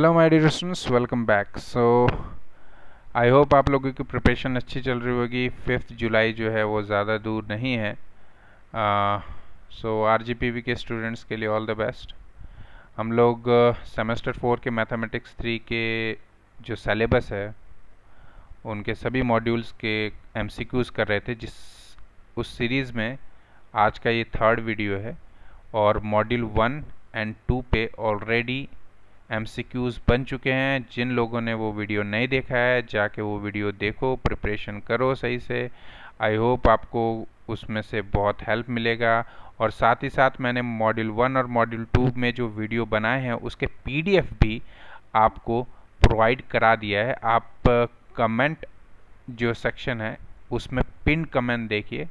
Hello my dear students, welcome back. I hope आप लोगों की प्रिपरेशन अच्छी चल रही होगी। 5 जुलाई जो है वो ज़्यादा दूर नहीं है। आरजीपीवी के स्टूडेंट्स के लिए ऑल द बेस्ट। हम लोग सेमेस्टर 4 के मैथमेटिक्स 3 के जो सिलेबस है उनके सभी मॉड्यूल्स के एमसीक्यूज़ कर रहे थे, जिस उस सीरीज़ में आज का ये थर्ड वीडियो है। और मॉड्यूल 1 एंड 2 पे ऑलरेडी एमसीक्यूज़ बन चुके हैं। जिन लोगों ने वो वीडियो नहीं देखा है जाके वो वीडियो देखो, प्रिपरेशन करो सही से। आई होप आपको उसमें से बहुत हेल्प मिलेगा। और साथ ही साथ मैंने मॉड्यूल 1 और मॉड्यूल 2 में जो वीडियो बनाए हैं उसके पीडीएफ भी आपको प्रोवाइड करा दिया है। आप कमेंट जो सेक्शन है उसमें पिन कमेंट देखिए।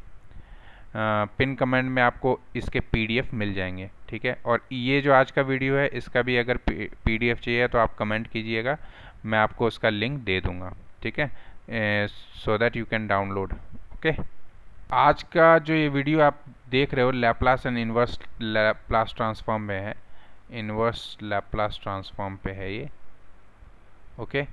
पिन कमेंट में आपको इसके पीडीएफ मिल जाएंगे, ठीक है। और ये जो आज का वीडियो है इसका भी अगर पीडीएफ चाहिए तो आप कमेंट कीजिएगा, मैं आपको उसका लिंक दे दूंगा, ठीक है, so that you can download. Okay, आज का जो ये वीडियो आप देख रहे हो Laplace and inverse Laplace transform में है। इन्वर्स लैप्लास ट्रांसफॉर्म पे है ये। ओके,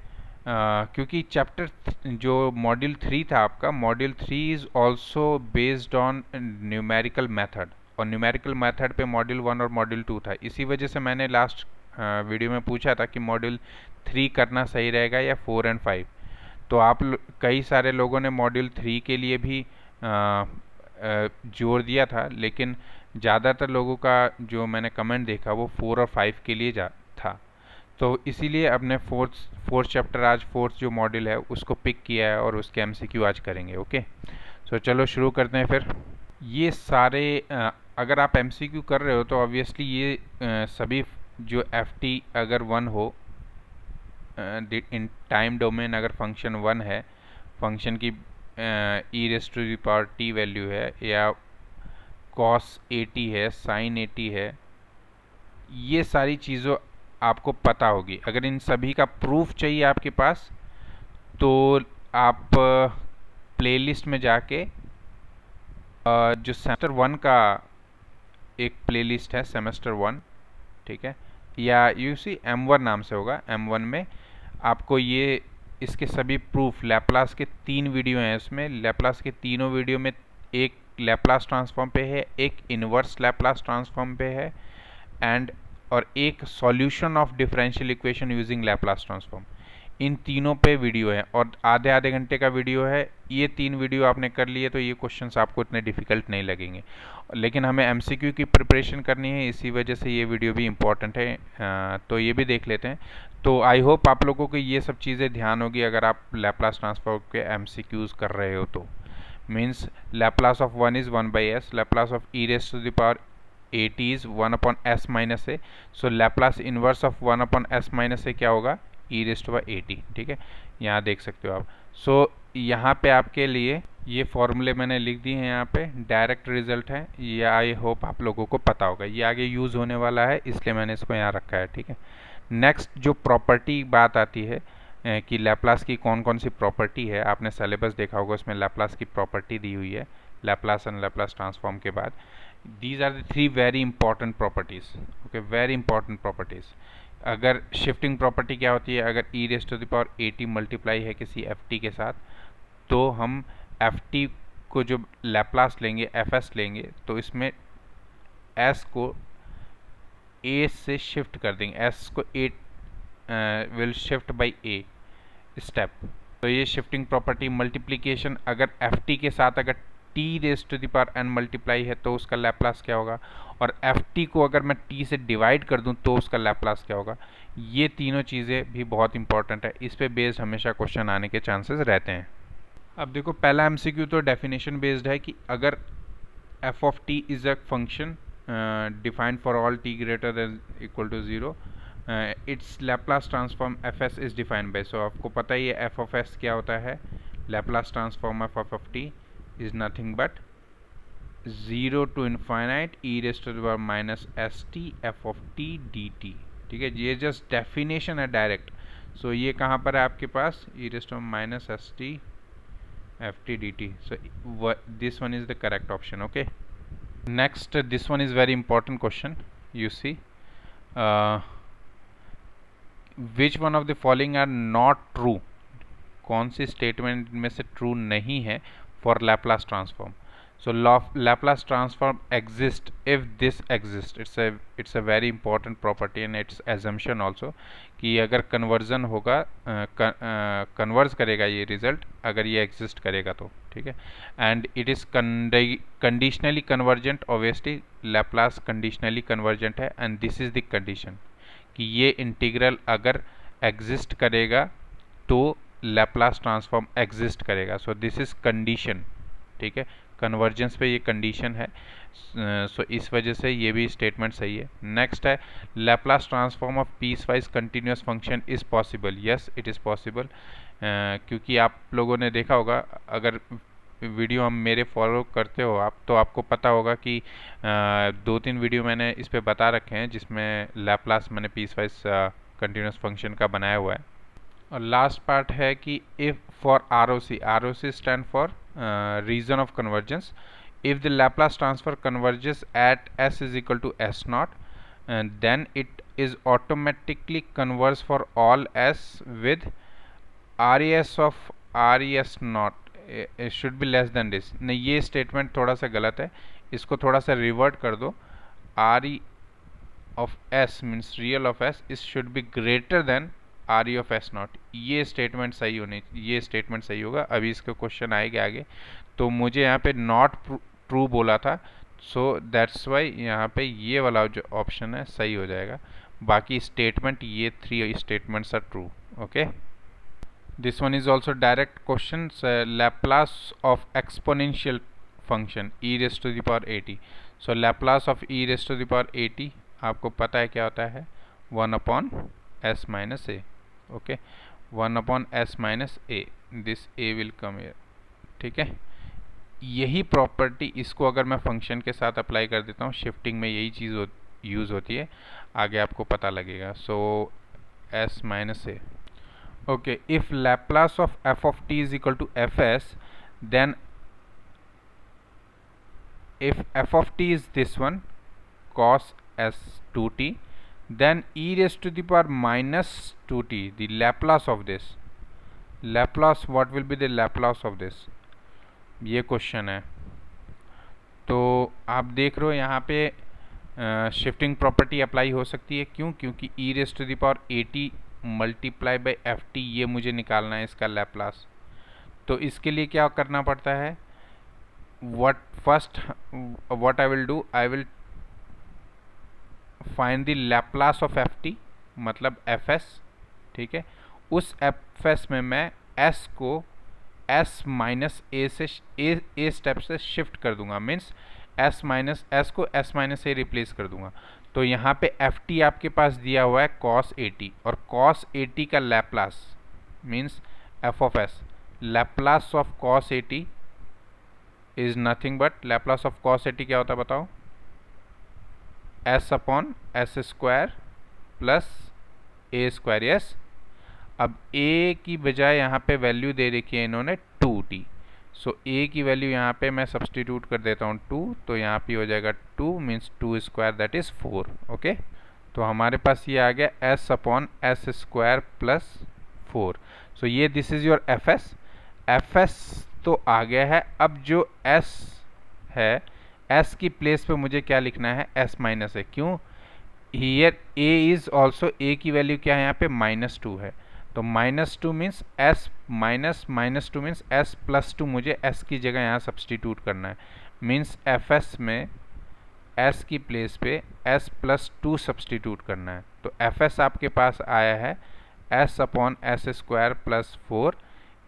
क्योंकि चैप्टर जो मॉड्यूल 3 था आपका, module 3 is also based on numerical method, और न्यूमेरिकल मेथड पे मॉड्यूल 1 और मॉड्यूल 2 था। इसी वजह से मैंने लास्ट वीडियो में पूछा था कि मॉड्यूल 3 करना सही रहेगा या 4 एंड 5। तो कई सारे लोगों ने मॉड्यूल 3 के लिए भी जोर दिया था, लेकिन ज़्यादातर लोगों का जो मैंने कमेंट देखा वो 4 और 5 के लिए था। तो इसीलिए अपने फोर्थ चैप्टर आज फोर्थ जो मॉड्यूल है उसको पिक किया है और उसके एमसीक्यू आज करेंगे। ओके, चलो शुरू करते हैं फिर। ये सारे अगर आप एमसीक्यू कर रहे हो तो ऑब्वियसली ये सभी जो एफटी अगर 1 हो, इन टाइम डोमेन अगर फंक्शन 1 है, फंक्शन की e raise to the power t value है, या कॉस 80 है, साइन 80 है, ये सारी चीज़ों आपको पता होगी। अगर इन सभी का प्रूफ चाहिए आपके पास तो आप प्लेलिस्ट में जाके जो सेमेस्टर 1 का एक प्लेलिस्ट है, सेमेस्टर 1, ठीक है, या यूसी M1 नाम से होगा, M1 में आपको ये इसके सभी प्रूफ, लैप्लास के 3 वीडियो हैं इसमें। लैप्लास के तीनों वीडियो में एक लैप्लास ट्रांसफॉर्म पे है, एक इन्वर्स लैप्लास ट्रांसफॉर्म पे है, एंड और एक solution of differential equation using Laplace transform. इन तीनों पे वीडियो है और आधे आधे घंटे का वीडियो है। ये 3 वीडियो आपने कर लिए तो ये क्वेश्चंस आपको इतने डिफ़िकल्ट नहीं लगेंगे, लेकिन हमें एमसीक्यू की प्रिपरेशन करनी है, इसी वजह से ये वीडियो भी इम्पॉर्टेंट है। तो ये भी देख लेते हैं। तो आई होप आप लोगों को ये सब चीज़ें ध्यान होगी अगर आप लैप्लास ट्रांसफॉर्म के एमसीक्यूज़ कर रहे हो तो। Means Laplace of 1 is 1/s, Laplace of e raise to the power 80 is 1/s minus a. So Laplace inverse of 1/s minus a क्या होगा, ई रेज़ टू पावर 80, ठीक है, यहाँ देख सकते हो आप। यहाँ पे आपके लिए ये फॉर्मूले मैंने लिख दिए हैं, यहाँ पे डायरेक्ट रिजल्ट है, ये आई होप आप लोगों को पता होगा, ये आगे यूज़ होने वाला है इसलिए मैंने इसको यहाँ रखा है, ठीक है। नेक्स्ट जो प्रॉपर्टी बात आती है कि लैप्लास की कौन कौन सी प्रॉपर्टी है, आपने सिलेबस देखा होगा उसमें लैप्लास की प्रॉपर्टी दी हुई है लैप्लास एंड लैप्लास ट्रांसफॉर्म के बाद। These are the 3 very important properties. Okay, very important properties. अगर शिफ्टिंग प्रॉपर्टी क्या होती है, अगर e raise to the power 80 multiply है किसी एफ टी के साथ, तो हम एफ टी को जो लैप्लास लेंगे, एफ एस लेंगे, तो इसमें एस को ए से शिफ्ट कर देंगे, एस को a will shift by a step. तो ये शिफ्टिंग प्रॉपर्टी। मल्टीप्लिकेशन, अगर एफ टी के साथ अगर t raise to the power n multiply है तो उसका लैप्लास क्या होगा, और एफ टी को अगर मैं टी से डिवाइड कर दूं तो उसका लैप्लास क्या होगा। ये तीनों चीज़ें भी बहुत इंपॉर्टेंट है, इस पे बेस्ड हमेशा क्वेश्चन आने के चांसेस रहते हैं। अब देखो, पहला एमसीक्यू तो डेफिनेशन बेस्ड है कि अगर f of t is a function defined for all t greater than equal to 0, it's Laplace transform f s is defined by. So आपको पता ही है एफ ऑफ एस क्या होता है। Laplace transform of F of t is nothing but 0 to infinite e raise to the power minus s t F of T D t, ठीक है। ये जस्ट डेफिनेशन है डायरेक्ट। सो ये कहाँ पर है आपके पास, e raise to minus s t F T D t. So this one is the correct option. Okay, next this one is very important question. You see, which one of the following are not true, कौन सी statement में से true नहीं है for Laplace transform. So Laplace transform exists if this exists. It's a very important property and its assumption also कि अगर conversion होगा, converge करेगा ये रिजल्ट अगर ये एग्जिस्ट करेगा तो, ठीक है. And it is conditionally convergent. Obviously Laplace conditionally convergent है and this is the condition कि ये इंटीग्रल अगर एग्जिस्ट करेगा तो लैप्लास ट्रांसफॉर्म एग्जिस्ट करेगा. सो दिस इज़ कंडीशन, ठीक है. कन्वर्जेंस पे ये कंडीशन है. सो इस वजह से ये भी स्टेटमेंट सही है. नेक्स्ट है Laplace transform of peace wise continuous function is possible. Yes, it is possible. क्योंकि आप लोगों ने देखा होगा, अगर वीडियो हम मेरे फॉलो करते हो आप, तो आपको पता होगा कि 2-3 वीडियो मैंने इस पे बता रखे हैं जिसमें लैप्लास मैंने पीस वाइज कंटिन्यूस फंक्शन का बनाया हुआ है. और लास्ट पार्ट है कि if for R O C stand for region of convergence. If the Laplace transfer converges at s is equal to s naught, and then it is automatically converge for all s with res of res naught it should be less than this. नहीं, ये statement थोड़ा सा गलत है, इसको थोड़ा सा revert कर दो. re of s means real of s is should be greater than R E of S not. ये स्टेटमेंट सही होनी, ये स्टेटमेंट सही होगा. अभी इसका क्वेश्चन आएगा आगे. तो मुझे यहाँ पे नॉट ट्रू बोला था, सो दैट्स वाई यहाँ पे ये वाला जो ऑप्शन है सही हो जाएगा. बाकी स्टेटमेंट ये 3 statements are true. Okay, this one is also direct question. Laplace of exponential function e raise to the power 80. So Laplace of e raise to the power 80 आपको पता है क्या होता है, 1/s minus a. Okay, 1/s minus a. This a will come here, ठीक है. यही property इसको अगर मैं फंक्शन के साथ अप्लाई कर देता हूँ, शिफ्टिंग में यही चीज़ यूज़ होती है, आगे आपको पता लगेगा. सो s minus a. Okay, if Laplace of f of t is equal to fs, then if f of t is this one cos s 2t, then e raised to the power minus 2t, the Laplace of this. Laplace, what will be the Laplace of this? ये question है. तो आप देख रहे हो यहाँ पे shifting property apply हो सकती है. क्यों? क्योंकि e raised to the power 80 multiply by ft, ये मुझे निकालना है इसका लैप्लास. तो इसके लिए क्या करना पड़ता है, what I will do, I will find the Laplace of ft, मतलब fs, ठीक है. उस fs में मैं s को s माइनस a से a स्टेप से शिफ्ट कर दूंगा. मीन्स s को s माइनस a रिप्लेस कर दूंगा. तो यहाँ पे ft आपके पास दिया हुआ है cos 80, और cos 80 का Laplace means f of s. Laplace of cos 80 is nothing but, Laplace of cos 80 क्या होता है बताओ, s upon s square plus a square. Yes, अब a की बजाय यहाँ पे वैल्यू दे रखी है इन्होंने 2t. सो a की वैल्यू यहाँ पे मैं सब्सटीट्यूट कर देता हूँ 2, तो यहाँ पे हो जाएगा 2 means 2 square that is 4. Okay, तो हमारे पास ये आ गया s upon s square plus 4. So ये दिस इज़ योर fs तो आ गया है. अब जो s है, s की प्लेस पे मुझे क्या लिखना है, s माइनस है. क्यों? Here a is also, a की वैल्यू क्या है यहाँ पे, -2 है. तो -2 means s minus -2 means s plus 2, मुझे s की जगह यहाँ सब्सटीट्यूट करना है. मीन्स fs में s की प्लेस पे s प्लस 2 सब्सटीट्यूट करना है. तो fs आपके पास आया है s upon s square plus 4.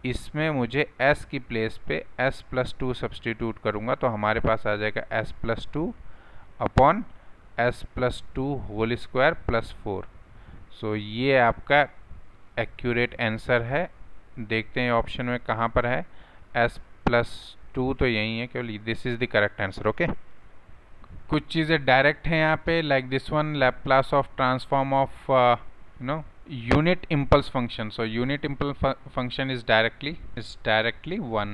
इसमें मुझे s की प्लेस पे s प्लस 2 सब्सटीट्यूट करूँगा, तो हमारे पास आ जाएगा s plus 2 upon s plus 2 whole square plus 4. So ये आपका एक्यूरेट आंसर है. देखते हैं ऑप्शन में कहाँ पर है, s प्लस 2 तो यही है केवल, this is the correct answer. Okay, कुछ चीज़ें डायरेक्ट हैं यहाँ पे, like this one, Laplace of transform of unit impulse function. So unit impulse function is directly 1.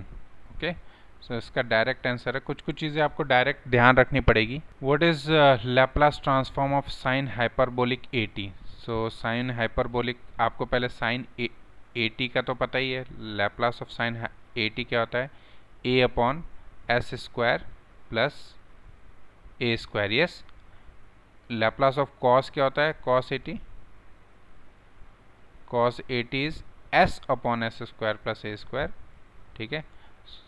okay, so इसका डायरेक्ट आंसर है. कुछ चीज़ें आपको डायरेक्ट ध्यान रखनी पड़ेगी. What is Laplace transform of sine hyperbolic 80. So sine hyperbolic, आपको पहले साइन ए टी का तो पता ही है, Laplace of sine a t क्या होता है, a upon s square plus a square. Yes, Laplace of cos क्या होता है, cos a t, cos a t is s upon s square plus a square. ठीक है,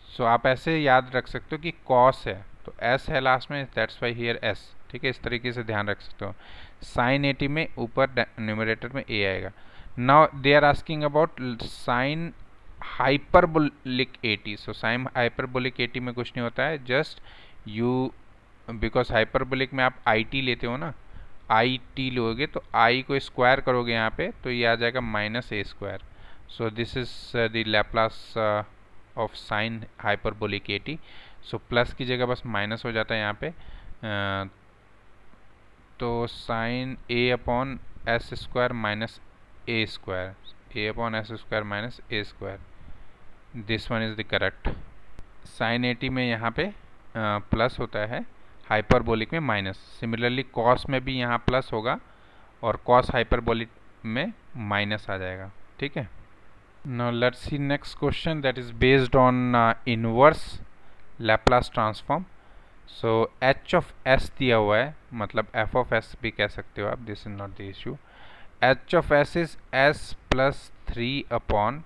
सो आप ऐसे याद रख सकते हो कि कॉस है तो एस है लास्ट में, दैट्स वाई हियर एस। ठीक है, इस तरीके से ध्यान रख सकते हो। साइन ए टी में ऊपर न्यूमरेटर में ए आएगा। Now they are asking about sine hyperbolic a t. So sine hyperbolic a t में कुछ नहीं होता है, जस्ट यू, बिकॉज हाइपरबोलिक में आप आई टी लेते हो ना, आई टी लोगे तो आई को स्क्वायर करोगे यहाँ पे तो ये आ जाएगा minus a square. So this is the Laplace of sign hyperbolic a t. So plus की जगह बस माइनस हो जाता है यहाँ पे। तो sine a upon s square minus a square, a upon s square minus a square, this one is the correct. Sine a t में यहाँ पे प्लस होता है, हाइपरबोलिक में माइनस। सिमिलरली कॉस में भी यहाँ प्लस होगा और कॉस हाइपरबोलिक में माइनस आ जाएगा। ठीक है, now let's see next question that is based on inverse Laplace transform. So H of S दिया हुआ है, मतलब एफ ऑफ एस भी कह सकते हो आप, this is not the issue. H of s is s plus 3 upon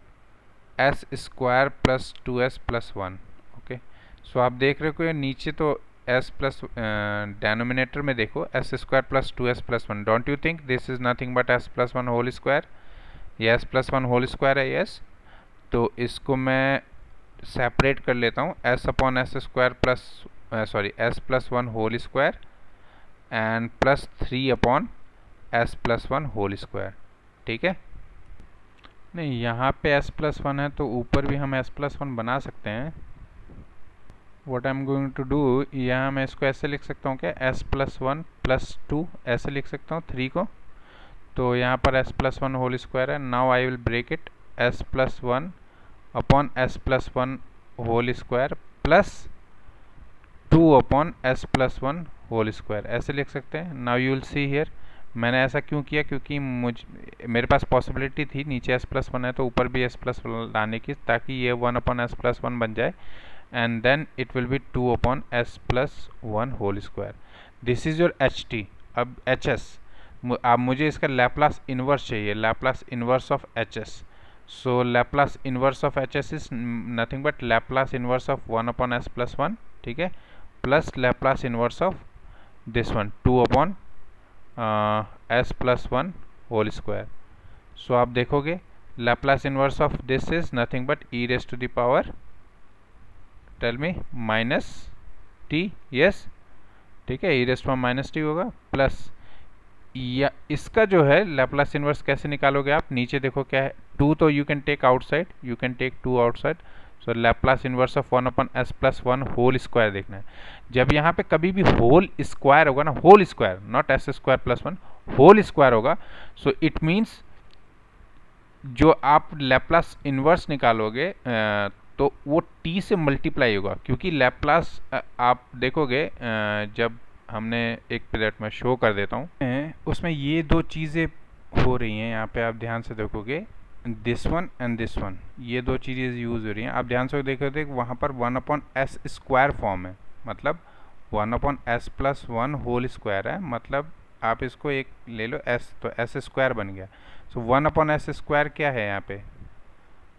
s square plus 2s plus 1। Okay, so आप देख रहे हो नीचे तो s प्लस डेनोमिनेटर में देखो S square plus 2s plus 1। Don't you think this is nothing but s plus 1 whole square? ये s plus 1 whole square है, यस। तो इसको मैं सेपरेट कर लेता हूँ, s upon s square plus sorry s plus 1 whole square and plus 3 upon s plus 1 whole square. ठीक है, नहीं यहाँ पे s प्लस 1 है तो ऊपर भी हम s प्लस 1 बना सकते हैं। What I am going to do, यहाँ मैं इसको ऐसे लिख सकता हूँ क्या, s प्लस 1 प्लस 2 ऐसे लिख सकता हूँ 3 को। तो यहाँ पर s प्लस 1 होल स्क्वायर है। Now I will break it, s plus 1 upon s plus 1 whole square plus 2 upon s plus 1 whole square, ऐसे लिख सकते हैं। Now you will see here, मैंने ऐसा क्यों किया, क्योंकि मेरे पास पॉसिबिलिटी थी नीचे s प्लस 1 है तो ऊपर भी s प्लस 1 लाने की, ताकि ये 1 अपॉन s प्लस 1 बन जाए and then it will be 2 upon s plus 1 whole square. This is your h t. अब एच एस, अब मुझे इसका लैप्लास इन्वर्स चाहिए, Laplace inverse of h s. So Laplace inverse of h s is nothing but Laplace inverse of 1 upon s plus 1, ठीक है, plus Laplace inverse of this one 2 upon s plus 1 whole square. So आप देखोगे Laplace inverse of this is nothing but e raise to the power, tell me, minus t, yes. ठीक है, e raise to minus t होगा, plus या इसका जो है Laplace inverse कैसे निकालोगे आप, नीचे देखो क्या है, 2 तो you can take outside, you can take 2 outside. So Laplace inverse of 1 upon s plus 1 whole square देखना है। जब यहाँ पे कभी भी होल स्क्वायर होगा ना, whole square, not s square plus 1, whole square होगा, सो इट मीन्स जो आप लैप्लास इन्वर्स निकालोगे तो वो t से मल्टीप्लाई होगा, क्योंकि लैप्लास आप देखोगे जब हमने एक मिनट में शो कर देता हूँ, उसमें ये दो चीज़ें हो रही हैं, यहाँ पे आप ध्यान से देखोगे this one and this one, ये दो चीज़ें यूज़ हो रही हैं। आप ध्यान से देखोगे वहाँ पर 1 अपॉन एस स्क्वायर फॉर्म है, मतलब 1 upon s plus 1 whole square है, मतलब आप इसको एक ले लो s, तो s स्क्वायर बन गया। सो 1 अपॉन एस स्क्वायर क्या है यहाँ पे,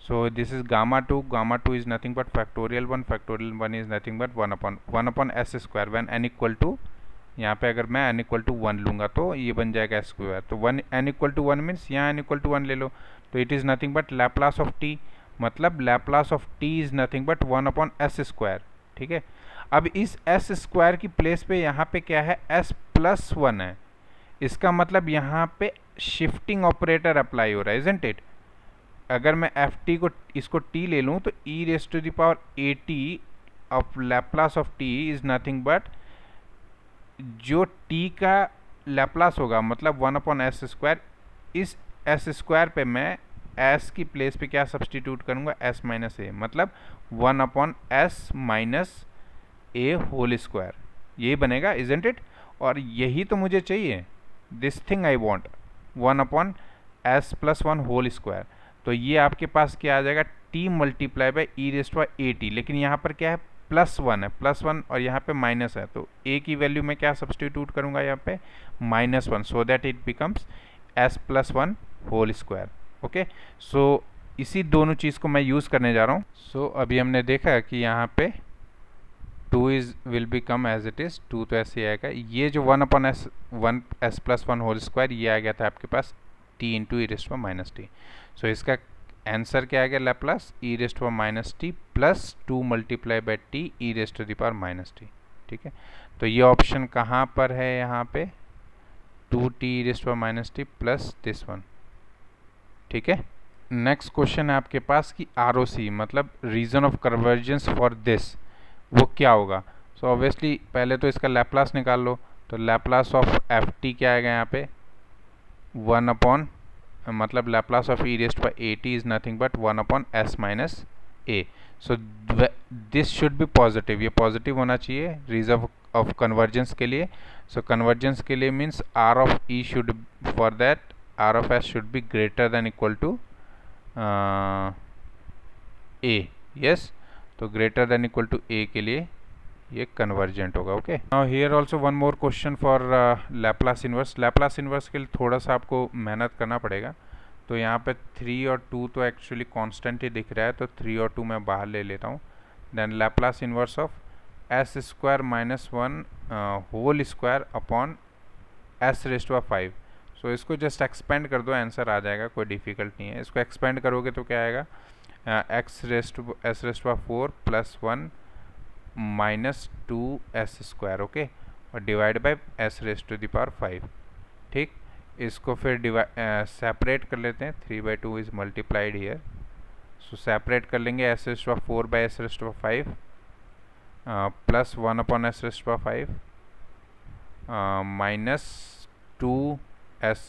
so this is gamma two is nothing but factorial 1 is nothing but 1 upon s square when n equal to, यहाँ पे अगर मैं n इक्वल टू 1 लूँगा तो ये बन जाएगा स्क्वायर, तो n इक्वल टू 1 मीन्स यहाँ n इक्वल टू 1 ले लो, तो it is nothing but Laplace of t, मतलब Laplace of t is nothing but 1 upon s square. ठीक है, अब इस s स्क्वायर की प्लेस पे यहाँ पे क्या है, s प्लस 1 है, इसका मतलब यहाँ पे शिफ्टिंग ऑपरेटर अप्लाई हो रहा है, इजंट इट। अगर मैं एफ टी को इसको t ले लूँ तो e raise to the power a t of Laplace of t is nothing but जो t का लैप्लास होगा, मतलब 1 अपॉन एस स्क्वायर, इस s स्क्वायर पे मैं s की प्लेस पे क्या सब्सटीट्यूट करूँगा, s माइनस ए, मतलब 1 upon s minus a whole square, यही बनेगा, इजंट इट। और यही तो मुझे चाहिए, this thing I want. 1 upon s plus one whole square. तो ये आपके पास क्या आ जाएगा, t multiply by e raised by a t, लेकिन यहाँ पर क्या है, +1 है, +1 और यहाँ पे माइनस है, तो ए की वैल्यू में क्या सब्सटीट्यूट करूँगा यहाँ पे, -1, so that it becomes s plus one whole square. Okay, so इसी दोनों चीज़ को मैं यूज़ करने जा रहा हूँ। सो अभी हमने देखा कि यहाँ पे 2 will become as it is, 2 तो ऐसे ही आएगा। ये जो 1 upon s, 1 s plus one whole square, ये आ गया था आपके पास t into e raised minus t. So इसका आंसर क्या आ गया, Laplace e raised minus t plus 2 multiply by t e raised to the power minus t. ठीक है, तो ये ऑप्शन कहाँ पर है, यहाँ पे 2t E raised minus t plus this one. ठीक है, नेक्स्ट क्वेश्चन है आपके पास कि ROC मतलब region of convergence for this, वो क्या होगा। सो ऑब्वियसली पहले तो इसका लैप्लास निकाल लो, तो लैप्लास ऑफ एफ टी क्या आएगा यहाँ पे, 1 अपॉन, मतलब Laplace of E raised by a T is nothing but 1 upon s minus a. So this should B positive, ये पॉजिटिव होना चाहिए रीजन ऑफ कन्वर्जेंस के लिए। सो कन्वर्जेंस के लिए means R of e should, for that R of s should be greater than equal to a. Yes, तो greater than equal to a के लिए ये कन्वर्जेंट होगा। Okay, now here also one more question for Laplace inverse. Laplace inverse के लिए थोड़ा सा आपको मेहनत करना पड़ेगा। तो यहाँ पे 3 और 2 तो एक्चुअली कांस्टेंट ही दिख रहा है, तो 3 और 2 मैं बाहर ले लेता हूँ। Then Laplace inverse of s square minus one whole square upon s raised to 5। So इसको जस्ट एक्सपेंड कर दो, आंसर आ जाएगा, कोई डिफिकल्ट नहीं है। इसको एक्सपेंड करोगे तो क्या आएगा, x raised s raised 4 plus 1 minus 2 s square. Okay, और divide by s raised to the power 5। ठीक, इसको फिर सेपरेट कर लेते हैं, 3/2 is multiplied here. So separate कर लेंगे, s raised 4 by s raised 5 plus 1 upon s raised 5 minus 2 s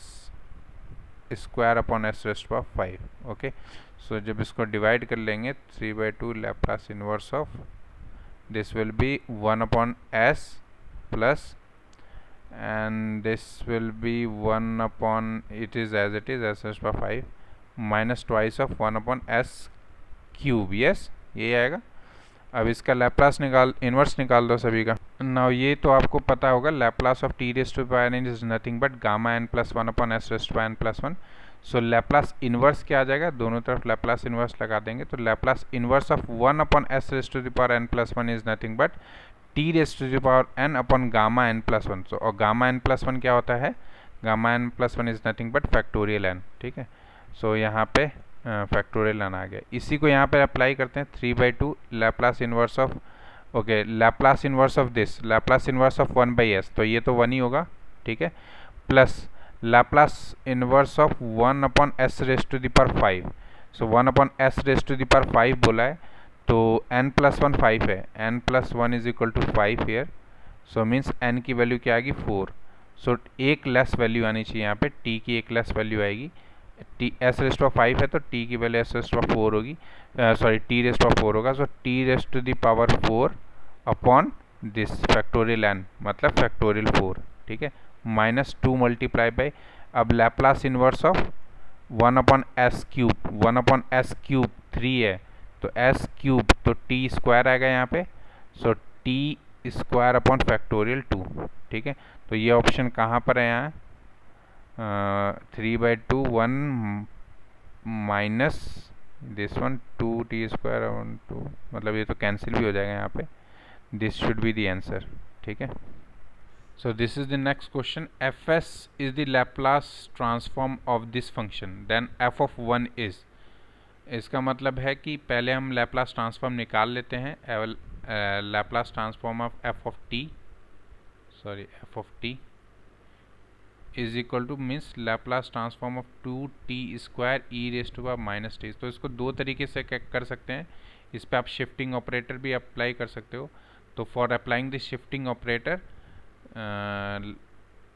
square upon s raised 5। Okay, so जब इसको डिवाइड कर लेंगे, 3/2 Laplace inverse of this will be 1 upon s plus, and this will be 1 upon, it is as it is, s raised by 5 minus twice of 1 upon s cube। yes, ये आएगा। अब इसका Laplace inverse निकाल दो सभी का। Now ये तो आपको पता होगा, Laplace of t raised to power n is nothing but gamma n plus 1 upon s raised power n plus 1। So Laplace inverse क्या आ जाएगा, दोनों तरफ लैप्लास इन्वर्स लगा देंगे, तो Laplace inverse of 1 upon s raised to the power n plus 1 is nothing but t raised to the power n upon gamma n plus 1। So और gamma n plus 1 क्या होता है, gamma n plus 1 is nothing but factorial n। ठीक है, सो यहाँ पे factorial n आ गया। इसी को यहाँ पे अप्लाई करते हैं, 3/2 Laplace inverse of, okay, Laplace inverse of this, Laplace inverse of 1/s, तो ये तो 1 ही होगा। ठीक है, plus Laplace inverse of 1 upon s raised to the power 5। So 1 upon s raised to the power 5 बोला है, तो n प्लस 1 5 है, n plus 1 is equal to 5 here. So means n की वैल्यू क्या आएगी, 4। सो एक लेस वैल्यू आनी चाहिए यहाँ पे, t की एक लेस वैल्यू आएगी। टी एस रेस्ट ऑफ 5 है तो t की वैल्यू एस रेस्ट ऑफ 4 होगी, सॉरी टी रेस्ट ऑफ 4 होगा। So t raised to the power 4 upon this factorial n, मतलब फैक्टोरियल 4। ठीक है, माइनस 2 मल्टीप्लाई बाई, अब Laplace inverse of 1 upon s cube, 1 upon s cube 3 है, तो s cube तो t square आएगा यहाँ पे। So t square upon factorial 2। ठीक है, तो ये ऑप्शन कहाँ पर है, यहाँ 3/2 1 minus this one 2t square upon 2, मतलब ये तो कैंसिल भी हो जाएगा यहाँ पे। This should be the answer. ठीक है, so this is the next question, fs is the Laplace transform of this function, then f of 1 is। इसका मतलब है कि पहले हम लैप्लास ट्रांसफॉर्म निकाल लेते हैं, Laplace transform of f of t, sorry f of t is equal to means Laplace transform of 2t square e raised to power minus t. तो इसको दो तरीके से कर सकते हैं, इस पर आप शिफ्टिंग ऑपरेटर भी अप्लाई कर सकते हो। तो for applying this shifting operator,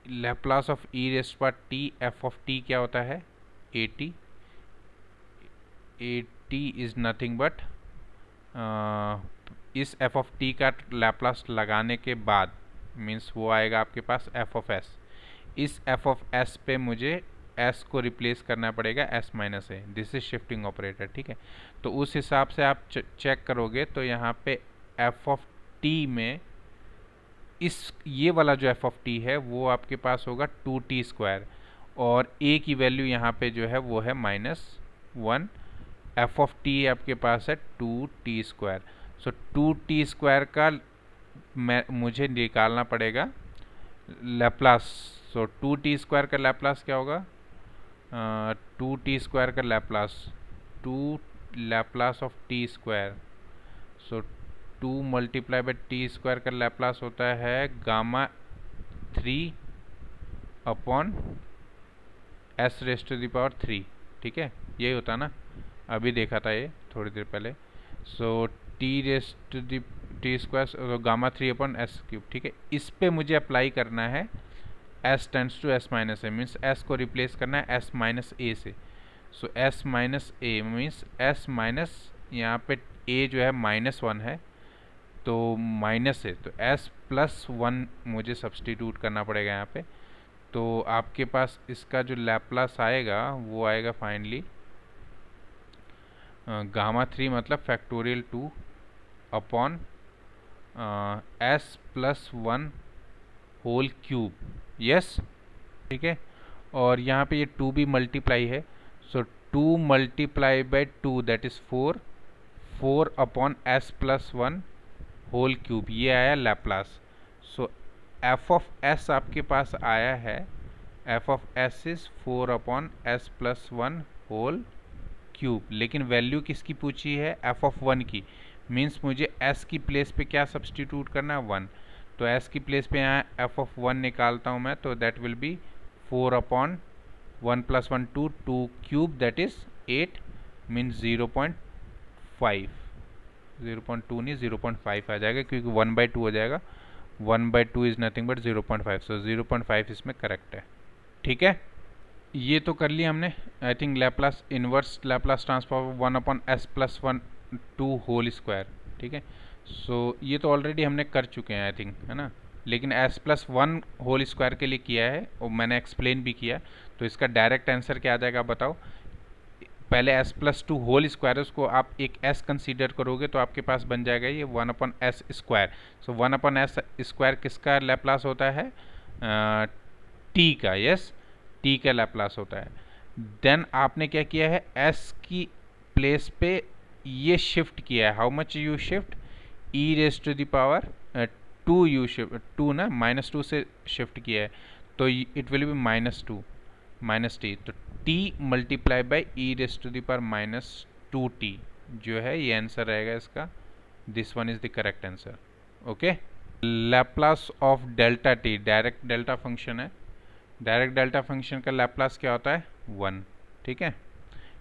Laplace of E rest पर टी एफ ऑफ टी क्या होता है, ए टी इज नथिंग बट, इस एफ ऑफ टी का लैप्लास लगाने के बाद मीन्स वो आएगा आपके पास एफ ऑफ एस। इस एफ ऑफ एस पे मुझे एस को रिप्लेस करना पड़ेगा S minus A, this is shifting operator, ठीक है। तो उस हिसाब से आप चेक करोगे तो यहाँ पे एफ ऑफ टी में ये वाला जो एफ ऑफ टी है वो आपके पास होगा 2t², और ए की वैल्यू यहाँ पे जो है वो है -1। एफ ऑफ टी आपके पास है 2t²। सो 2t² का मुझे निकालना पड़ेगा लैप्लास। सो 2t² का लैप्लास क्या होगा? 2t² का Laplace, 2 Laplace of t²। So 2 multiply by t² का लैप्लास होता है Γ3 अपॉन s⁻3, ठीक है, यही होता है ना, अभी देखा था ये थोड़ी देर पहले। सो t² Γ3 अपॉन s³, ठीक है। इस पे मुझे अप्लाई करना है s tends to s minus a, means s को रिप्लेस करना है s माइनस ए से। So s minus a means s minus, यहाँ पे a जो है -1 है तो माइनस है, तो s+1 मुझे सब्सटीट्यूट करना पड़ेगा यहाँ पे। तो आपके पास इसका जो लैप्लास आएगा वो आएगा फाइनली Γ3 मतलब factorial 2 upon s+1 whole cube, yes, ठीक है। और यहाँ पे ये 2 भी मल्टीप्लाई है, so 2 multiply by 2 that is 4 upon s+1 whole cube, ये आया Laplace. So f of s आपके पास आया है, f of s is 4 upon s+1 whole cube, लेकिन वैल्यू किसकी पूछी है? एफ ऑफ 1 की, मीन्स मुझे s की प्लेस पे क्या सब्सटीट्यूट करना है? 1। तो s की प्लेस पे यहाँ एफ ऑफ 1 निकालता हूँ मैं, तो that will B 4 upon 1 + 1 2 cube that is 8, means 0.5, 0.2 नहीं 0.5 आ जाएगा, क्योंकि 1/2 हो जाएगा, 1/2 इज़ नथिंग बट 0.5, सो 0.5 इसमें करेक्ट है, ठीक है। ये तो कर लिया हमने, I think Laplace inverse Laplace transform 1 upon s+1 2 whole square, ठीक है। सो ये तो ऑलरेडी हमने कर चुके हैं आई थिंक, है ना, लेकिन s+1 होल स्क्वायर के लिए किया है और मैंने एक्सप्लेन भी किया। तो इसका डायरेक्ट आंसर क्या आ जाएगा बताओ? पहले s+2 होल स्क्वायर है, उसको आप एक s कंसीडर करोगे तो आपके पास बन जाएगा ये 1 अपॉन s²। सो 1 अपॉन s² किसका लैप्लास होता है? t का, यस, t का लैप्लास होता है। देन आपने क्या किया है? s की प्लेस पे ये शिफ्ट किया है, how much you shift? e⁻², you shift 2 ना, -2 से शिफ्ट किया है, तो इट विल बी -2 -t, तो t मल्टीप्लाई बाई e⁻²t जो है ये आंसर रहेगा इसका, this one is the correct answer, okay. Laplace of delta t, direct delta function है, डायरेक्ट डेल्टा फंक्शन का लैप्लास क्या होता है? 1, ठीक है।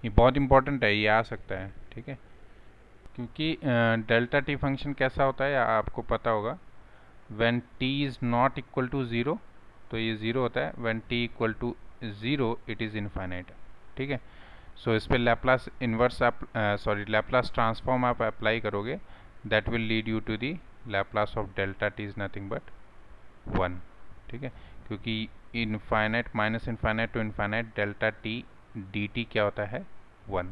ये बहुत इंपॉर्टेंट है, ये आ सकता है, ठीक है, क्योंकि डेल्टा टी फंक्शन कैसा होता है आपको पता होगा। When t is not equal to 0 तो ये 0 होता है, when t equal to 0 it is infinite, ठीक है। सो इस पर लैप्लास इन्वर्स आप लैप्लास ट्रांसफॉर्म आप अप्लाई करोगे, that will lead you to the Laplace of delta t is nothing but 1, ठीक है, क्योंकि infinite minus infinite to infinite delta t D t क्या होता है? 1।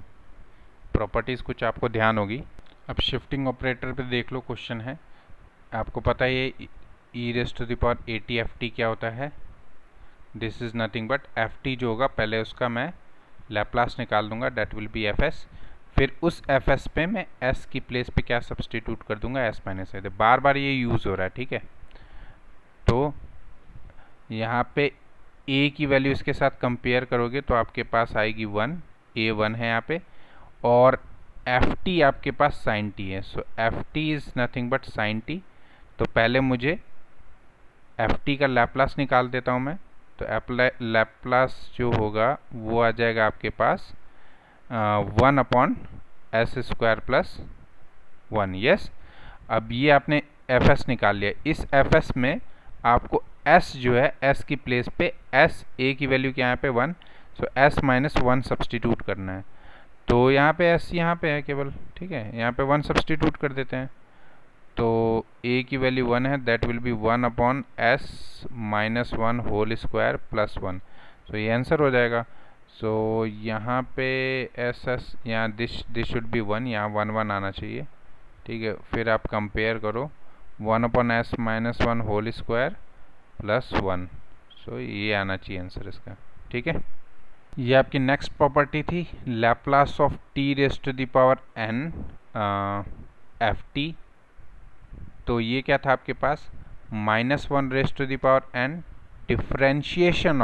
प्रॉपर्टीज़ कुछ आपको ध्यान होगी। अब शिफ्टिंग ऑपरेटर पे देख लो, क्वेश्चन है, आपको पता है ये e⁻⁴ क्या होता है? This is nothing but ft जो होगा पहले उसका मैं लैप्लास निकाल दूंगा, डेट विल बी fs, फिर उस fs पे मैं s की प्लेस पे क्या सब्सटीट्यूट कर दूंगा? s माइनस ए। बार बार ये यूज़ हो रहा है, ठीक है। तो यहाँ पे a की वैल्यू इसके साथ कंपेयर करोगे तो आपके पास आएगी 1, a1 है यहाँ पे, और ft आपके पास sin t है, सो ft is nothing but sin t। तो पहले मुझे ft का लैप्लास निकाल देता हूँ मैं, तो लैप्लास जो होगा वो आ जाएगा आपके पास 1 अपॉन s² प्लस 1, यस। अब ये आपने fs निकाल लिया, इस fs में आपको s जो है s की प्लेस पे s a की वैल्यू क्या यहाँ पे 1, सो s माइनस 1 सब्सटीट्यूट करना है, तो यहाँ पे s यहाँ पे है केवल, ठीक है, यहाँ पे 1 सब्सटीट्यूट कर देते हैं, तो a की वैल्यू 1 है, that will be 1 upon s minus 1 whole square plus 1, so ये आंसर हो जाएगा। सो यहाँ पे एस एस, यहाँ दिस शुड बी 1, यहाँ 1 1 आना चाहिए, ठीक है। फिर आप कंपेयर करो 1/s-1 whole square plus 1, so ये आना चाहिए आंसर इसका, ठीक है। ये आपकी नेक्स्ट प्रॉपर्टी थी, Laplace of t raise to the power n f t. तो ये क्या था आपके पास, -1 raise to the power n differentiation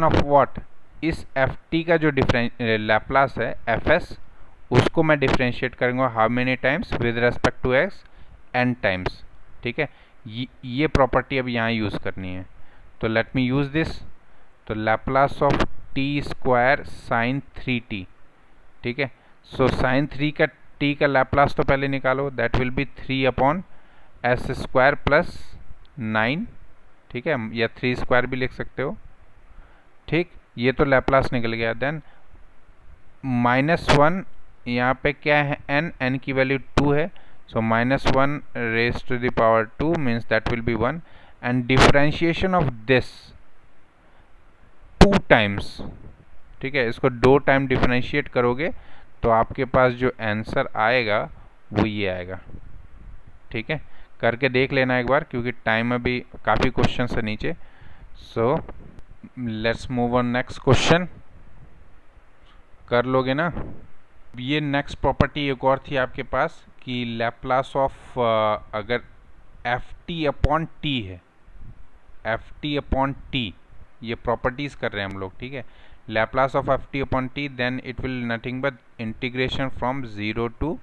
of what, इस एफ टी का जो लैप्लास है एफ एस, उसको मैं डिफरेंशिएट करूँगा how many times with respect to x, n times, ठीक है। ये प्रॉपर्टी अब यहाँ यूज़ करनी है, तो लेट मी यूज़ दिस। तो Laplace of T square sine 3t, ठीक है। सो साइन 3 का t का लैप्लास तो पहले निकालो, that will B 3/s square plus 9, ठीक है, या 3 स्क्वायर भी लिख सकते हो, ठीक। ये तो लैप्लास निकल गया। देन -1, यहाँ पे क्या है n की वैल्यू 2 है, so -1 raise to the power 2 means that will be 1, and differentiation of this 2 times, ठीक है। इसको 2 टाइम डिफरेंशिएट करोगे तो आपके पास जो आंसर आएगा वो ये आएगा, ठीक है। करके देख लेना एक बार, क्योंकि टाइम अभी काफ़ी क्वेश्चन है नीचे। So let's move on next question, कर लोगे ना। ये नेक्स्ट प्रॉपर्टी एक और थी आपके पास कि लैप्लास ऑफ अगर एफ टी अपॉन टी है, एफ टी अपॉन टी, ये प्रॉपर्टीज़ कर रहे हैं हम लोग, ठीक है। Laplace of f t upon t, then it will nothing but integration from 0 to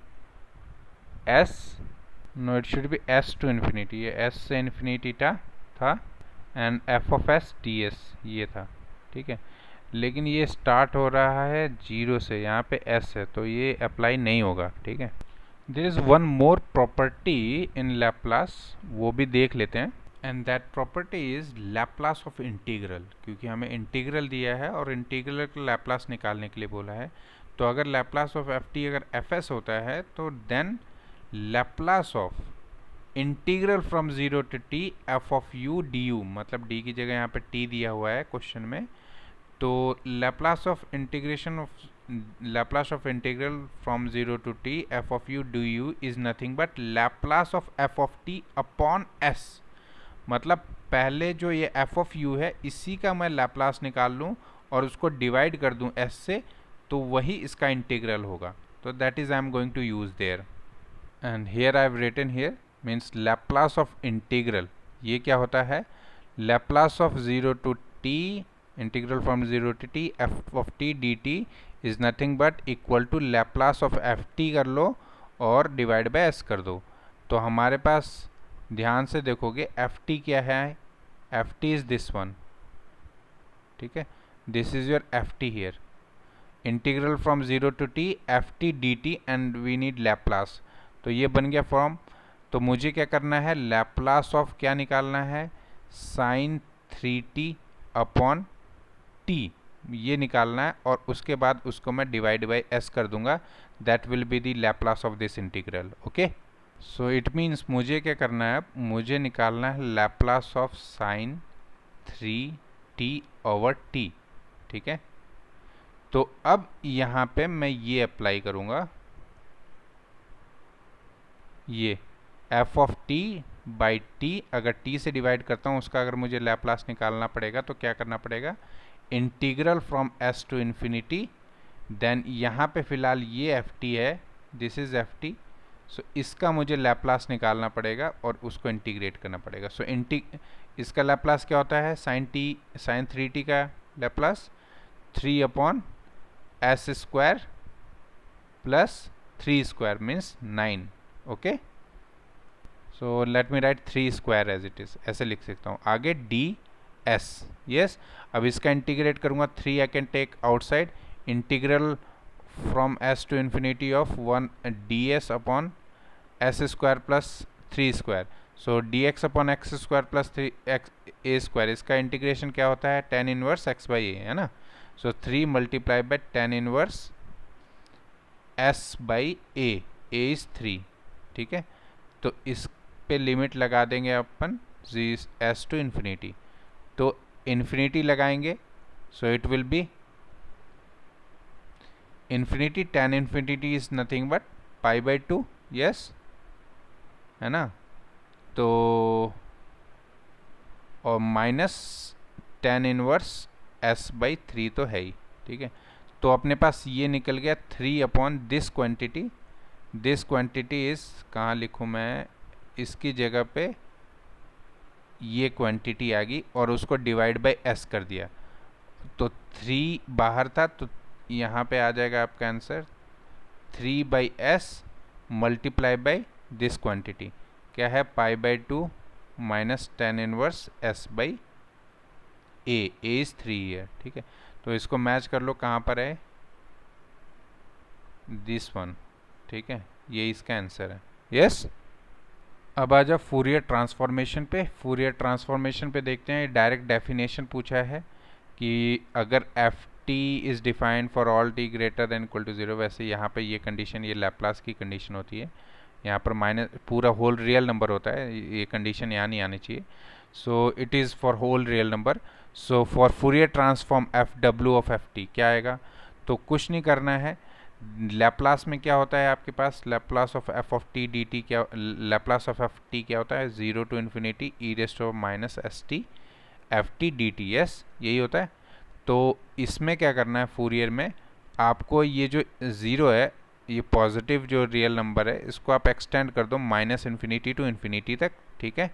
s, no it should be s to infinity, ये एस से इन्फिनिटी था and f of s d s ये था, ठीक है। लेकिन ये स्टार्ट हो रहा है 0 से, यहाँ पे s है, तो ये अप्लाई नहीं होगा, ठीक है। There is one more property in Laplace, वो भी देख लेते हैं, and that property is Laplace of integral, क्योंकि हमें इंटीग्रल दिया है और इंटीग्रल का लैप्लास निकालने के लिए बोला है। तो अगर लैप्लास ऑफ एफ टी अगर एफ एस होता है, तो then Laplace of integral from 0 to t f of u d u, मतलब d की जगह यहाँ पे t दिया हुआ है क्वेश्चन में, तो Laplace of integral from 0 to t f of u d u is nothing but Laplace of F of t upon s। मतलब पहले जो ये एफ ऑफ यू है इसी का मैं लैप्लास निकाल लूँ और उसको डिवाइड कर दूँ s से, तो वही इसका इंटीग्रल होगा। तो that is I am going to use there, and here I have written here means Laplace of integral, ये क्या होता है, Laplace of 0 to t integral from 0 to t f of T D t is nothing but equal to Laplace of f t कर लो और divide by S कर दो। तो हमारे पास ध्यान से देखोगे एफ टी क्या है, f t is this one, ठीक है, this is your f t here, integral from 0 to t f T D t and we need Laplace. तो ये बन गया फॉर्म। तो मुझे क्या करना है, लैप्लास ऑफ क्या निकालना है, साइन 3t अपॉन t, ये निकालना है, और उसके बाद उसको मैं डिवाइड बाई s कर दूंगा, that will be the Laplace of this integral, okay. So it means मुझे क्या करना है, मुझे निकालना है Laplace of sign 3t over t, ठीक है। तो अब यहाँ पे मैं ये अप्लाई करूँगा, ये F of T by T, अगर t से डिवाइड करता हूँ उसका अगर मुझे लैप्लास निकालना पड़ेगा तो क्या करना पड़ेगा, integral from s to infinity, then यहाँ पे फ़िलहाल ये एफ टी है, this is f t, so इसका मुझे लैप्लास निकालना पड़ेगा और उसको इंटीग्रेट करना पड़ेगा। सो इसका लैप्लास क्या होता है, साइन 3t का Laplace 3/s square plus 3 square means 9, okay. So let me write 3 square as it is, ऐसे लिख सकता हूँ। आगे डी एस, यस, अब इसका इंटीग्रेट करूँगा, 3 I can take outside, integral from s to infinity of 1 ds upon s square plus 3 square, so dx upon x square plus 3x a square, इसका integration क्या होता है, tan inverse x by a, है ना। सो 3 multiply by tan inverse s by a is 3, ठीक है। तो इस पे लिमिट लगा देंगे अपन s टू इन्फिनिटी, तो इन्फिनिटी लगाएंगे, so it will be infinity, tan infinity is nothing but π/2, yes, है ना। तो और माइनस tan इनवर्स s/3 तो है ही, ठीक है। तो अपने पास ये निकल गया 3/दिस क्वांटिटी। दिस क्वांटिटी इज, कहाँ लिखूँ मैं, इसकी जगह पे ये क्वांटिटी आ गई और उसको डिवाइड बाय s कर दिया, तो 3 बाहर था, तो यहाँ पे आ जाएगा आपका answer 3/s multiply by this quantity, क्या है, π/2 minus tan inverse s/a, a is 3 है, ठीक है। तो इसको मैच कर लो, कहाँ पर है, दिस वन, ठीक है, ये इसका आंसर है, यस। अब आ जाओ फूरियर ट्रांसफॉर्मेशन पे। फूरियर ट्रांसफॉर्मेशन पे देखते हैं, डायरेक्ट डेफिनेशन पूछा है कि अगर f t is defined for all t greater than equal to 0, वैसे यहाँ पे ये कंडीशन, ये लैप्लास की कंडीशन होती है, यहाँ पर माइनस पूरा होल रियल नंबर होता है, ये कंडीशन यहाँ नहीं आनी चाहिए। So it is for whole real number. So for Fourier transform f डब्ल्यू ऑफ एफ टी क्या आएगा, तो कुछ नहीं करना है। लैप्लास में क्या होता है आपके पास, Laplace of F of T D t क्या, लैप्लास ऑफ एफ टी क्या होता है, 0 to infinity e raised of minus s t F T D t, yes, यही होता है। तो इसमें क्या करना है, फूरियर में आपको ये जो 0 है, ये पॉजिटिव जो रियल नंबर है, इसको आप एक्सटेंड कर दो माइनस इन्फिनिटी टू इन्फिनिटी तक, ठीक है।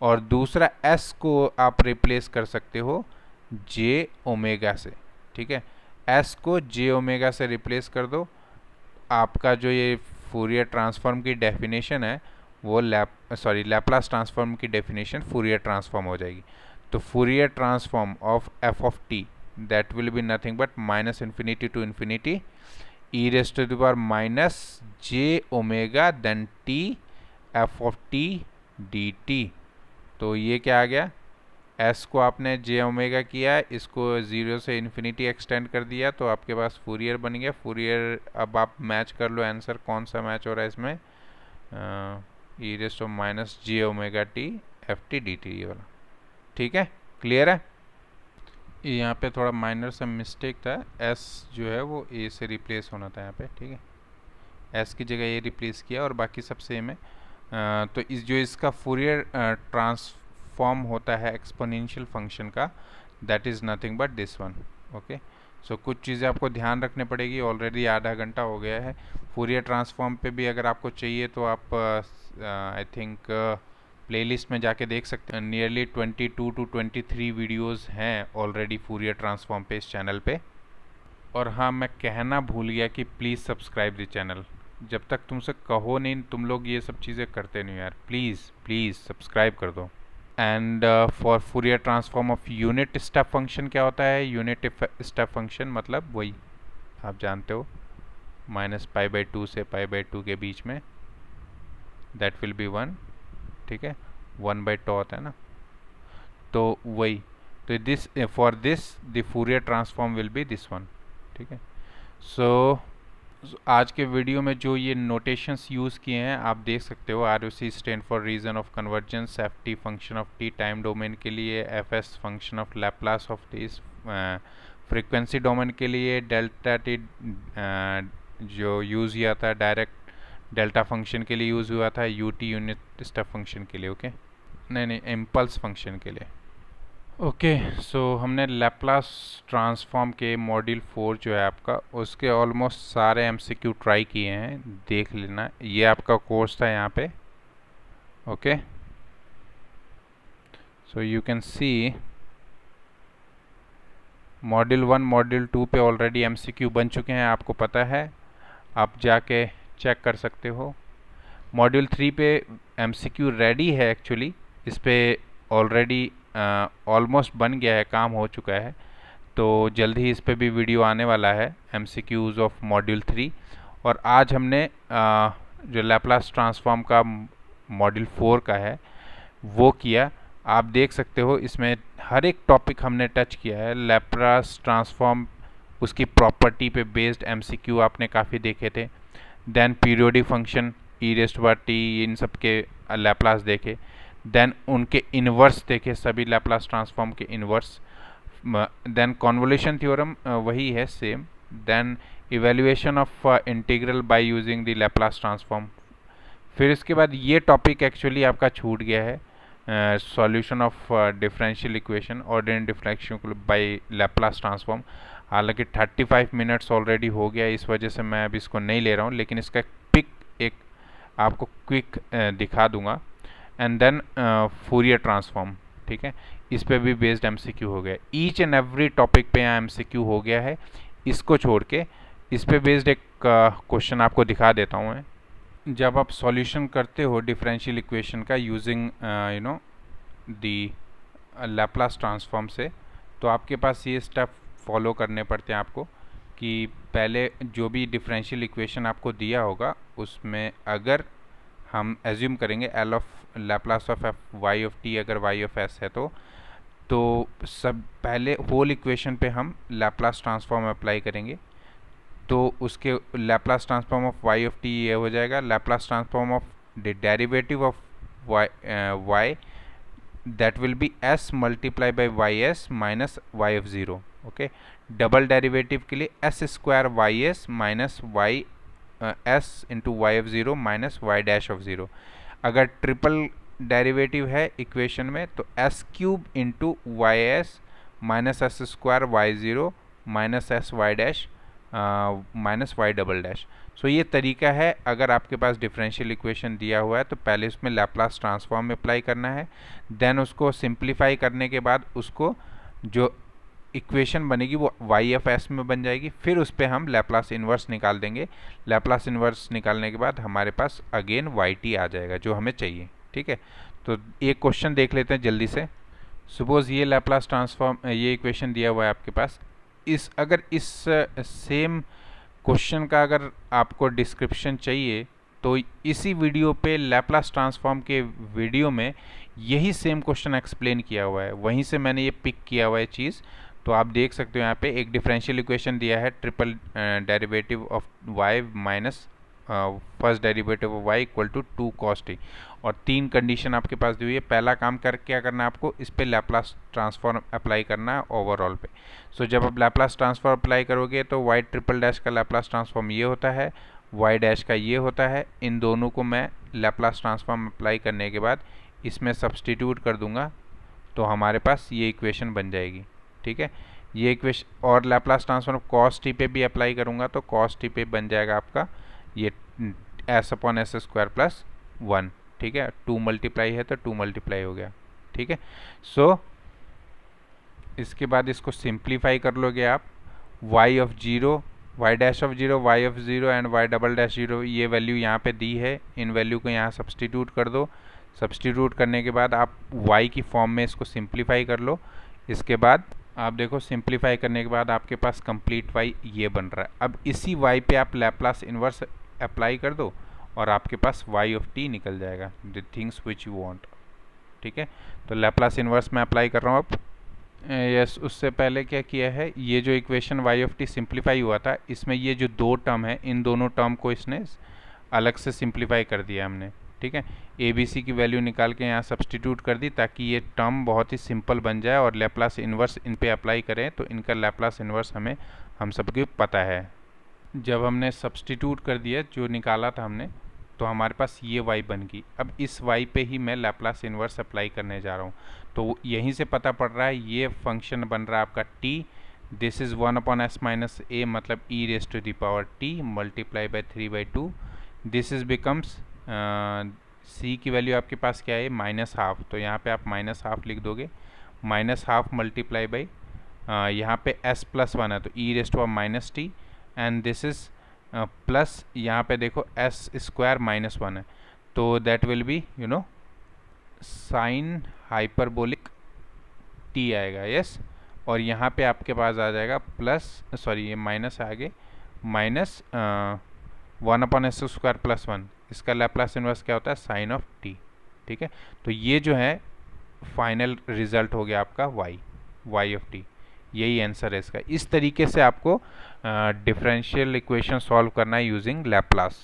और दूसरा s को आप रिप्लेस कर सकते हो जे ओमेगा से, ठीक है, s को जे ओमेगा से रिप्लेस कर दो। आपका जो ये फूरियर ट्रांसफॉर्म की डेफिनेशन है वो लैप्लास ट्रांसफॉर्म की डेफिनेशन फूरियर ट्रांसफॉर्म हो जाएगी। तो Fourier transform of F of T that will be nothing but minus infinity to infinity e raise to the power minus J omega then T F of T D T. तो ये क्या आ गया, s को आपने जे omega किया, इसको 0 से इन्फिनिटी एक्सटेंड कर दिया, तो आपके पास फूरियर बन गया। फूरियर अब आप मैच कर लो आंसर, कौन सा मैच हो रहा है इसमें, e raise to minus J omega T F T D T, ये वाला, ठीक है, क्लियर है। यहाँ पे थोड़ा माइनर सा मिस्टेक था, s जो है वो a से रिप्लेस होना था यहाँ पे, ठीक है, s की जगह a रिप्लेस किया और बाकी सब सेम है। तो इस जो इसका फूरियर ट्रांसफॉर्म होता है एक्सपोनेंशियल फंक्शन का, that is nothing but this one, okay. So कुछ चीज़ें आपको ध्यान रखनी पड़ेगी, ऑलरेडी आधा घंटा हो गया है। फूरियर ट्रांसफॉर्म पे भी अगर आपको चाहिए तो आप आई थिंक प्लेलिस्ट में जाके देख सकते हैं, नियरली 22 टू 23 वीडियोस हैं ऑलरेडी फूरियर ट्रांसफॉर्म पे इस चैनल पे। और हाँ, मैं कहना भूल गया कि प्लीज़ सब्सक्राइब द चैनल, जब तक तुमसे कहो नहीं तुम लोग ये सब चीज़ें करते नहीं यार, प्लीज़ प्लीज़ सब्सक्राइब कर दो। And for Fourier transform of unit step function क्या होता है, यूनिट स्टेप फंक्शन मतलब वही आप जानते हो, माइनस π/2 से π/2 के बीच में, दैट विल बी 1, ठीक है, 1/τ होता है ना, तो वही, तो this for this the Fourier transform will be this one, ठीक है। सो आज के वीडियो में जो ये नोटेशंस यूज़ किए हैं आप देख सकते हो, R O C stand for region of convergence, F T function of T time domain के लिए, F S function of Laplace of T frequency domain के लिए, डेल्टा टी जो यूज़ किया था डायरेक्ट डेल्टा फंक्शन के लिए यूज़ हुआ था, U T unit step function के लिए, ओके, नहीं इम्पल्स फंक्शन के लिए, ओके। सो हमने लैप्लास ट्रांसफॉर्म के मॉड्यूल 4 जो है आपका, उसके ऑलमोस्ट सारे एमसीक्यू ट्राई किए हैं, देख लेना, ये आपका कोर्स था यहाँ पे, okay. So you can see module 1 module 2 पे ऑलरेडी एमसीक्यू बन चुके हैं, आपको पता है, आप जाके चेक कर सकते हो। मॉड्यूल 3 पे एमसीक्यू रेडी है एक्चुअली, इस पे ऑलरेडी ऑलमोस्ट बन गया है, काम हो चुका है, तो जल्द ही इस पे भी वीडियो आने वाला है, एमसीक्यूज़ ऑफ मॉड्यूल 3। और आज हमने जो लैप्लास ट्रांसफॉर्म का मॉड्यूल 4 का है वो किया, आप देख सकते हो इसमें हर एक टॉपिक हमने टच किया है। लैप्लास ट्रांसफॉर्म, उसकी प्रॉपर्टी पे बेस्ड एमसीक्यू आपने काफ़ी देखे थे, then periodic function e raise to power t, इन सब के लैप्लास देखे, देन उनके इन्वर्स देखे, सभी लैप्लास ट्रांसफॉर्म के इन्वर्स, देन कॉन्वोल्यूशन थ्योरम वही है same, then evaluation of integral by using the Laplace transform. फिर इसके बाद ये टॉपिक एक्चुअली आपका छूट गया है, solution of differential equation, ordinary differential by Laplace transform. हालांकि 35 मिनट्स ऑलरेडी हो गया, इस वजह से मैं अब इसको नहीं ले रहा हूँ, लेकिन इसका पिक एक आपको क्विक दिखा दूंगा। एंड देन फूरियर ट्रांसफॉर्म, ठीक है, इस पे भी बेस्ड एमसीक्यू हो गया। ईच एंड एवरी टॉपिक पे यहाँ एमसीक्यू हो गया है। इसको छोड़ के इस पे बेस्ड एक क्वेश्चन आपको दिखा देता हूँ मैं। जब आप सॉल्यूशन करते हो डिफरेंशियल इक्वेशन का यूजिंग दी लैप्लास ट्रांसफॉर्म से, तो आपके पास ये स्टेप फॉलो करने पड़ते हैं आपको कि पहले जो भी डिफरेंशियल इक्वेशन आपको दिया होगा उसमें अगर हम एज्यूम करेंगे L of Laplace of F Y of T अगर वाई ऑफ एस है तो सब पहले होल इक्वेशन पे हम लैप्लास ट्रांसफॉर्म अप्लाई करेंगे। तो उसके Laplace transform of Y of T ये हो जाएगा Laplace transform of the derivative of Y that will be s multiply by ys minus y of 0। Okay, double derivative के लिए s square y s minus y s into y of 0 minus y dash of 0। अगर triple derivative है equation में तो s cube into y s minus s square y 0 minus s y dash minus y double dash. So ये तरीका है। अगर आपके पास differential equation दिया हुआ है तो पहले उसमें लैप्लास ट्रांसफॉर्म अप्लाई करना है, देन उसको सिंप्लीफाई करने के बाद उसको जो इक्वेशन बनेगी वो वाई एफ एस में बन जाएगी। फिर उस पर हम लैप्लास इन्वर्स निकाल देंगे। लैप्लास इन्वर्स निकालने के बाद हमारे पास अगेन वाई टी आ जाएगा जो हमें चाहिए। ठीक है, तो एक क्वेश्चन देख लेते हैं जल्दी से। सपोज ये लैप्लास ट्रांसफॉर्म ये इक्वेशन दिया हुआ है आपके पास। अगर इस सेम क्वेश्चन का अगर आपको डिस्क्रिप्शन चाहिए तो इसी वीडियो पे लैप्लास ट्रांसफॉर्म के वीडियो में यही सेम क्वेश्चन एक्सप्लेन किया हुआ है, वहीं से मैंने ये पिक किया हुआ है चीज़। तो आप देख सकते हो यहाँ पे एक डिफरेंशियल इक्वेशन दिया है triple derivative of Y minus first derivative of Y equal to 2 cos t, और 3 कंडीशन आपके पास दी हुई है। पहला काम कर क्या करना है आपको, इस पे लैप्लास ट्रांसफॉर्म अप्लाई करना है ओवरऑल पे। सो जब आप लैप्लास ट्रांसफॉर्म अप्लाई करोगे तो वाई ट्रिपल डैश का लैप्लास ट्रांसफॉर्म ये होता है, वाई डैश का ये होता है। इन दोनों को मैं लैप्लास ट्रांसफॉर्म अप्लाई करने के बाद इसमें सब्सटीट्यूट कर दूंगा तो हमारे पास ये इक्वेशन बन जाएगी। ठीक है, ये इक्वेशन और लैप्लास ट्रांसफॉर्म कॉस टी पे भी अप्लाई करूँगा तो कॉस टी पे बन जाएगा आपका ये S upon s square plus 1। ठीक है, 2 मल्टीप्लाई है तो 2 मल्टीप्लाई हो गया। ठीक है, सो इसके बाद इसको सिंप्लीफाई कर लोगे आप। y of 0, y dash of 0, y of 0 and y double dash 0 ये वैल्यू यहाँ पे दी है, इन वैल्यू को यहाँ सब्सटीट्यूट कर दो। सब्सटीट्यूट करने के बाद आप y की फॉर्म में इसको सिंप्लीफाई कर लो। इसके बाद आप देखो सिंप्लीफाई करने के बाद आपके पास कंप्लीट y ये बन रहा है। अब इसी y पे आप लैप्लास इन्वर्स अप्लाई कर दो और आपके पास y ऑफ t निकल जाएगा, the things which you want. ठीक है, तो लैप्लास इन्वर्स मैं अप्लाई कर रहा हूँ अब। यस, उससे पहले क्या किया है, ये जो equation y of t simplify हुआ था इसमें ये जो दो टर्म है इन दोनों टर्म को इसने अलग से सिंप्लीफाई कर दिया हमने। ठीक है, ए बी सी की वैल्यू निकाल के यहाँ सब्सटीट्यूट कर दी ताकि ये टर्म बहुत ही सिंपल बन जाए और लैप्लास इन्वर्स इन पे अप्लाई करें तो इनका लैप्लास इन्वर्स हम सबको पता है। जब हमने सब्सटीट्यूट कर दिया जो निकाला था हमने तो हमारे पास ये y बन गई। अब इस y पे ही मैं लैप्लास इन्वर्स अप्लाई करने जा रहा हूँ तो यहीं से पता पड़ रहा है ये फंक्शन बन रहा है आपका t। This is 1 upon s minus a मतलब e raise to the power t multiply by 3/2। This is becomes c की वैल्यू आपके पास क्या है -12, तो यहाँ पे आप -12 लिख दोगे। -12 मल्टीप्लाई बाई यहाँ पे s प्लस 1 है तो e raise to power minus T and this is plus यहाँ पे देखो एस स्क्वायर -1 है तो that will be sine hyperbolic T आएगा। यस, और यहाँ पे आपके पास आ जाएगा प्लस, सॉरी ये माइनस आगे -1 अपॉन एस स्क्वायर प्लस 1, इसका लैप्लास इन्वर्स क्या होता है साइन ऑफ टी। ठीक है, तो ये जो है फाइनल रिजल्ट हो गया आपका y ऑफ टी, यही आंसर है इसका। इस तरीके से आपको डिफरेंशियल इक्वेशन सॉल्व करना है यूजिंग लैप्लास।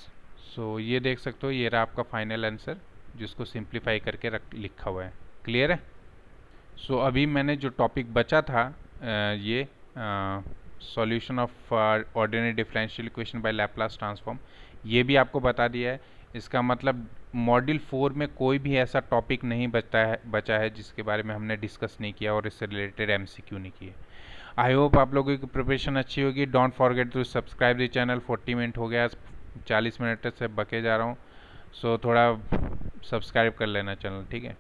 सो ये देख सकते हो ये रहा आपका फाइनल आंसर। जिसको सिंप्लीफाई करके लिखा हुआ है। क्लियर है? सो अभी मैंने जो टॉपिक बचा था ये solution of ordinary differential equation by Laplace transform, ये भी आपको बता दिया है। इसका मतलब मॉड्यूल 4 में कोई भी ऐसा टॉपिक नहीं बचा है जिसके बारे में हमने डिस्कस नहीं किया और इससे रिलेटेड एमसीक्यू नहीं किए। आई होप आप लोगों की प्रिपरेशन अच्छी होगी। Don't forget to subscribe the channel. 40 minute हो गया, 40 मिनट से बके जा रहा हूँ, सो थोड़ा सब्सक्राइब कर लेना चैनल, ठीक है?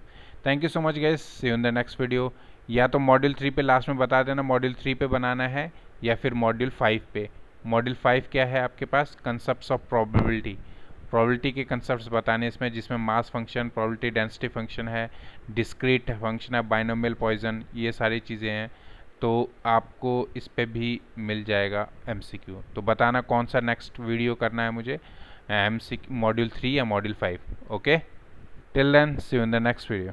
Thank you so much guys, see you in the next video. या तो मॉड्यूल 3 पे लास्ट में बता देना मॉड्यूल 3 पे बनाना है या फिर मॉड्यूल 5 पे। मॉड्यूल 5 क्या है आपके पास? कंसेप्ट्स ऑफ प्रोबेबिलिटी, प्रोबेबिलिटी के कंसेप्ट्स बताने इसमें, जिसमें mass function, probability density function है, डिस्क्रीट फंक्शन है, बाइनोमियल पॉइजन, ये सारी चीज़ें हैं। तो आपको इस पे भी मिल जाएगा एमसीक्यू। तो बताना कौन सा नेक्स्ट वीडियो करना है मुझे, एमसीक्यू मॉड्यूल 3 या module 5। Okay, till then see you in the next video.